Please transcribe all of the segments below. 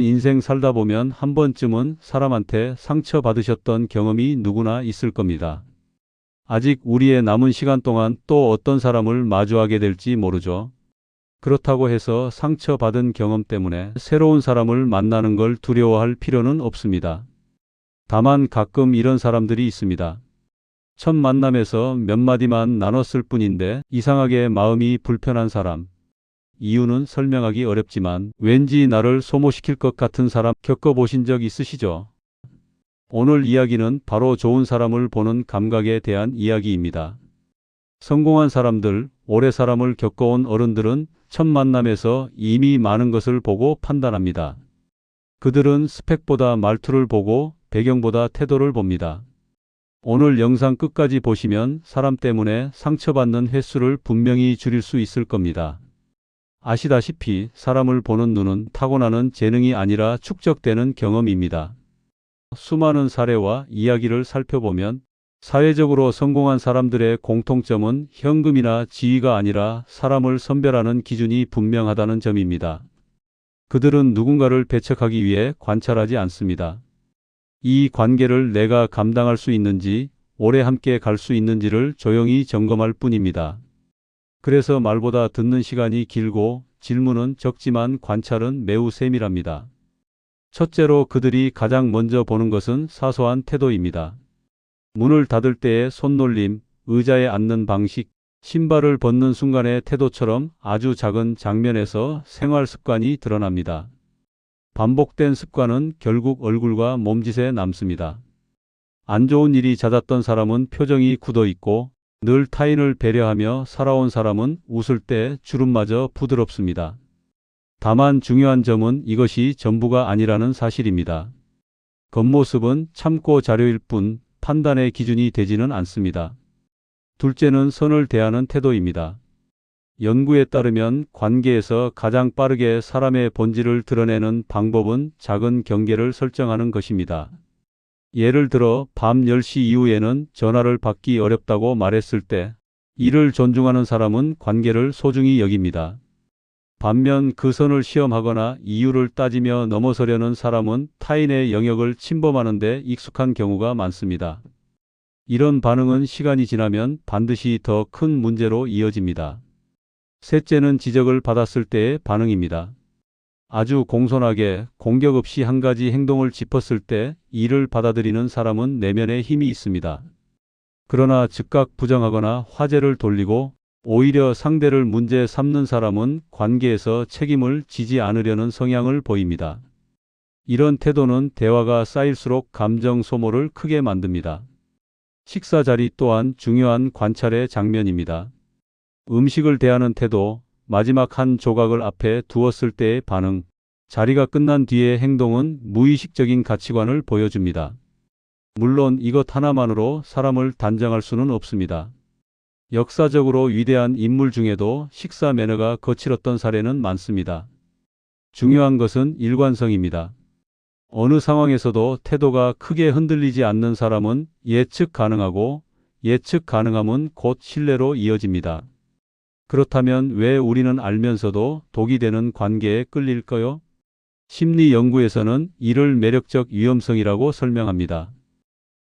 인생 살다 보면 한 번쯤은 사람한테 상처받으셨던 경험이 누구나 있을 겁니다. 아직 우리의 남은 시간 동안 또 어떤 사람을 마주하게 될지 모르죠. 그렇다고 해서 상처받은 경험 때문에 새로운 사람을 만나는 걸 두려워할 필요는 없습니다. 다만 가끔 이런 사람들이 있습니다. 첫 만남에서 몇 마디만 나눴을 뿐인데 이상하게 마음이 불편한 사람. 이유는 설명하기 어렵지만 왠지 나를 소모시킬 것 같은 사람 겪어보신 적 있으시죠? 오늘 이야기는 바로 좋은 사람을 보는 감각에 대한 이야기입니다. 성공한 사람들, 오래 사람을 겪어온 어른들은 첫 만남에서 이미 많은 것을 보고 판단합니다. 그들은 스펙보다 말투를 보고 배경보다 태도를 봅니다. 오늘 영상 끝까지 보시면 사람 때문에 상처받는 횟수를 분명히 줄일 수 있을 겁니다. 아시다시피 사람을 보는 눈은 타고나는 재능이 아니라 축적되는 경험입니다. 수많은 사례와 이야기를 살펴보면 사회적으로 성공한 사람들의 공통점은 현금이나 지위가 아니라 사람을 선별하는 기준이 분명하다는 점입니다. 그들은 누군가를 배척하기 위해 관찰하지 않습니다. 이 관계를 내가 감당할 수 있는지, 오래 함께 갈 수 있는지를 조용히 점검할 뿐입니다. 그래서 말보다 듣는 시간이 길고 질문은 적지만 관찰은 매우 세밀합니다. 첫째로 그들이 가장 먼저 보는 것은 사소한 태도입니다. 문을 닫을 때의 손놀림, 의자에 앉는 방식, 신발을 벗는 순간의 태도처럼 아주 작은 장면에서 생활 습관이 드러납니다. 반복된 습관은 결국 얼굴과 몸짓에 남습니다. 안 좋은 일이 잦았던 사람은 표정이 굳어 있고 늘 타인을 배려하며 살아온 사람은 웃을 때 주름마저 부드럽습니다. 다만 중요한 점은 이것이 전부가 아니라는 사실입니다. 겉모습은 참고 자료일 뿐 판단의 기준이 되지는 않습니다. 둘째는 선을 대하는 태도입니다. 연구에 따르면 관계에서 가장 빠르게 사람의 본질을 드러내는 방법은 작은 경계를 설정하는 것입니다. 예를 들어 밤 10시 이후에는 전화를 받기 어렵다고 말했을 때 이를 존중하는 사람은 관계를 소중히 여깁니다. 반면 그 선을 시험하거나 이유를 따지며 넘어서려는 사람은 타인의 영역을 침범하는 데 익숙한 경우가 많습니다. 이런 반응은 시간이 지나면 반드시 더 큰 문제로 이어집니다. 셋째는 지적을 받았을 때의 반응입니다. 아주 공손하게 공격 없이 한 가지 행동을 짚었을 때 이를 받아들이는 사람은 내면에 힘이 있습니다. 그러나 즉각 부정하거나 화제를 돌리고 오히려 상대를 문제 삼는 사람은 관계에서 책임을 지지 않으려는 성향을 보입니다. 이런 태도는 대화가 쌓일수록 감정 소모를 크게 만듭니다. 식사 자리 또한 중요한 관찰의 장면입니다. 음식을 대하는 태도, 마지막 한 조각을 앞에 두었을 때의 반응, 자리가 끝난 뒤의 행동은 무의식적인 가치관을 보여줍니다. 물론 이것 하나만으로 사람을 단정할 수는 없습니다. 역사적으로 위대한 인물 중에도 식사 매너가 거칠었던 사례는 많습니다. 중요한 것은 일관성입니다. 어느 상황에서도 태도가 크게 흔들리지 않는 사람은 예측 가능하고 예측 가능함은 곧 신뢰로 이어집니다. 그렇다면 왜 우리는 알면서도 독이 되는 관계에 끌릴까요? 심리 연구에서는 이를 매력적 위험성이라고 설명합니다.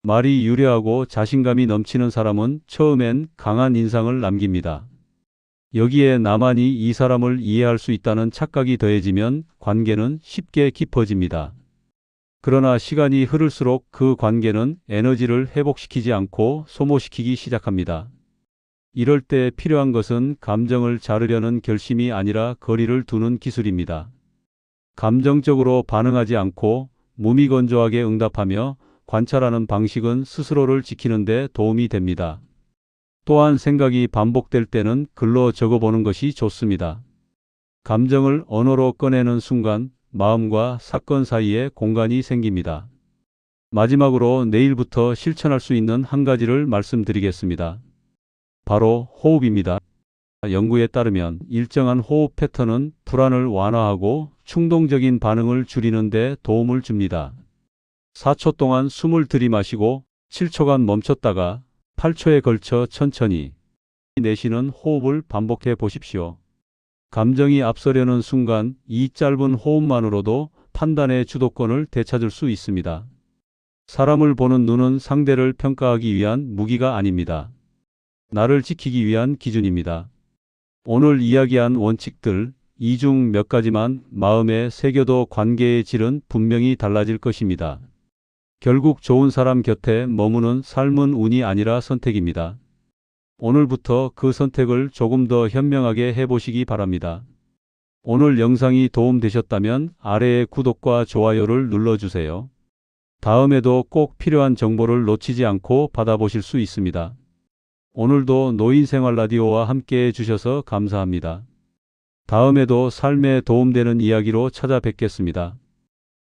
말이 유려하고 자신감이 넘치는 사람은 처음엔 강한 인상을 남깁니다. 여기에 나만이 이 사람을 이해할 수 있다는 착각이 더해지면 관계는 쉽게 깊어집니다. 그러나 시간이 흐를수록 그 관계는 에너지를 회복시키지 않고 소모시키기 시작합니다. 이럴 때 필요한 것은 감정을 자르려는 결심이 아니라 거리를 두는 기술입니다. 감정적으로 반응하지 않고 무미건조하게 응답하며 관찰하는 방식은 스스로를 지키는 데 도움이 됩니다. 또한 생각이 반복될 때는 글로 적어보는 것이 좋습니다. 감정을 언어로 꺼내는 순간 마음과 사건 사이에 공간이 생깁니다. 마지막으로 내일부터 실천할 수 있는 한 가지를 말씀드리겠습니다. 바로 호흡입니다. 연구에 따르면 일정한 호흡 패턴은 불안을 완화하고 충동적인 반응을 줄이는 데 도움을 줍니다. 4초 동안 숨을 들이마시고 7초간 멈췄다가 8초에 걸쳐 천천히 내쉬는 호흡을 반복해 보십시오. 감정이 앞서려는 순간 이 짧은 호흡만으로도 판단의 주도권을 되찾을 수 있습니다. 사람을 보는 눈은 상대를 평가하기 위한 무기가 아닙니다. 나를 지키기 위한 기준입니다. 오늘 이야기한 원칙들, 이 중 몇 가지만 마음에 새겨도 관계의 질은 분명히 달라질 것입니다. 결국 좋은 사람 곁에 머무는 삶은 운이 아니라 선택입니다. 오늘부터 그 선택을 조금 더 현명하게 해보시기 바랍니다. 오늘 영상이 도움되셨다면 아래의 구독과 좋아요를 눌러주세요. 다음에도 꼭 필요한 정보를 놓치지 않고 받아보실 수 있습니다. 오늘도 노인생활라디오와 함께 해주셔서 감사합니다. 다음에도 삶에 도움되는 이야기로 찾아뵙겠습니다.